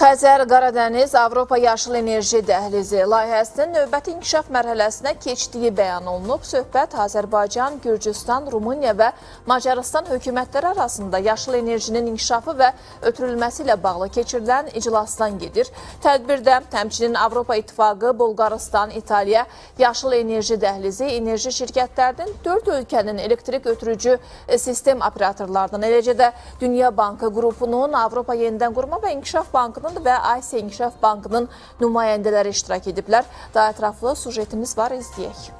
Xəzər-Qaradəniz Avropa Yaşıl Enerji Dəhlizi layihəsinin növbəti inkişaf mərhələsinə keçdiyi bəyan olunub. Söhbət Azərbaycan, Gürcüstan, Rumıniya və Macarıstan hökumətləri arasında yaşıl enerjinin inkişafı və ötürülməsi ilə bağlı keçirilən iclasdan gedir. Tədbirdə həmçinin Avropa İttifaqı, Bolqarıstan, İtaliya, Yaşıl Enerji Dəhlizi, enerji şirkətlərinin 4 ölkənin elektrik ötürücü sistem operatorlarından, eləcə də Dünya Bankı qrupunun, Avropa Yenidən Qurma və İnkişaf Bankının və Asiya İnkişaf Bankının nümayəndələri iştirak ediblər. Daha ətraflı sujetimiz var, izləyək.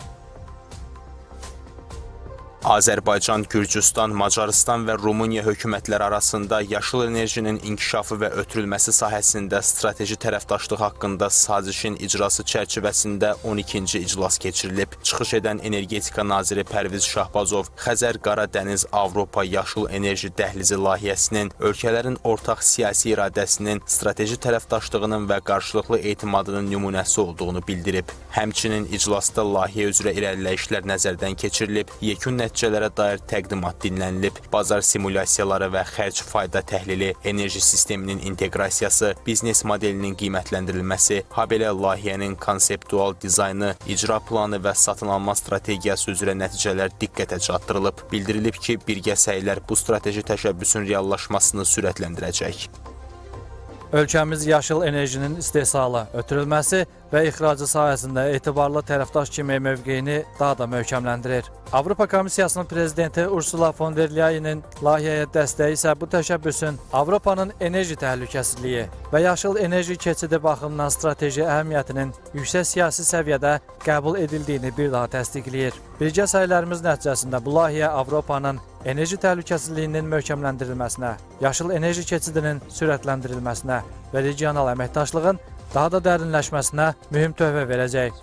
Azərbaycan, Gürcüstan, Macarıstan və Rumıniya hökumətləri arasında yaşıl enerjinin inkişafı və ötürülməsi sahəsində strateji tərəfdaşlıq haqqında sazişin icrası çərçivəsində 12-ci iclas keçirilib. Çıxış edən Energetika naziri Pərviz Şahbazov, Xəzər-Qaradəniz Avropa Yaşıl Enerji Dəhlizi layihəsinin ölkələrin ortaq siyasi iradəsinin, strateji tərəfdaşlığının və qarşılıqlı etimadının nümunəsi olduğunu bildirib. Həmçinin iclasda layihə üzrə irəliləyişlər nəzərdən keçirilib, yekun nəticələrə dair təqdimat dinlənilib, bazar simulyasiyaları və xərc-fayda təhlili, enerji sisteminin inteqrasiyası, biznes modelinin qiymətləndirilməsi, habelə layihənin konseptual dizaynı, icra planı və satın alma strategiyası üzrə nəticələr diqqətə çatdırılıb. Bildirilib ki, birgə səylər bu strateji təşəbbüsün reallaşmasını sürətləndirəcək. Ölkəmiz yaşıl enerjinin istehsalı, ötürülməsi və ixracı sahəsində etibarlı tərəfdaş kimi mövqeyini daha da möhkəmləndirir. Avropa Komissiyasının prezidenti Ursula von der Leyen'in layihəyə dəstəyi isə bu təşəbbüsün Avropanın enerji təhlükəsizliyi və yaşıl enerji keçidi baxımından strateji əhəmiyyətinin yüksək siyasi səviyyədə qəbul edildiyini bir daha təsdiqləyir. Birgə səylərimiz nəticəsində bu layihə Avropanın enerji təhlükəsizliyinin möhkəmləndirilməsinə, yaşıl enerji keçidinin sürətləndirilməsinə və regional əməkdaşlığın daha da dərinləşməsinə mühüm töhfə verəcək.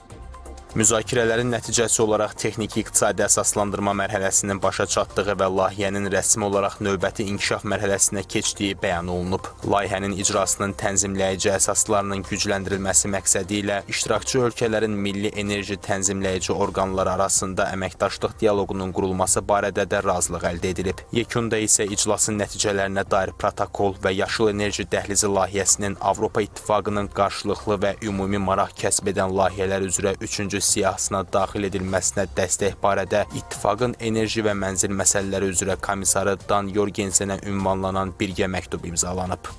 Müzakirələrin nəticəsi olaraq texniki-iqtisadi əsaslandırma mərhələsinin başa çatdığı və layihənin rəsmi olaraq növbəti inkişaf mərhələsinə keçdiyi bəyan olunub. Layihənin icrasının tənzimləyici əsaslarının gücləndirilməsi məqsədi ilə iştirakçı ölkələrin milli enerji tənzimləyici orqanları arasında əməkdaşlıq dialoqunun qurulması barədə də razılıq əldə edilib. Yekunda isə iclasın nəticələrinə dair protokol və yaşıl enerji dəhlizi layihəsinin Avropa İttifaqının qarşılıqlı və ümumi maraq kəsb edən layihələr üzrə 3-cü siyahısına daxil edilməsinə dəstək barədə İttifaqın enerji və mənzil məsələləri üzrə komissarı Dan Jorgensenə ünvanlanan birgə məktub imzalanıb.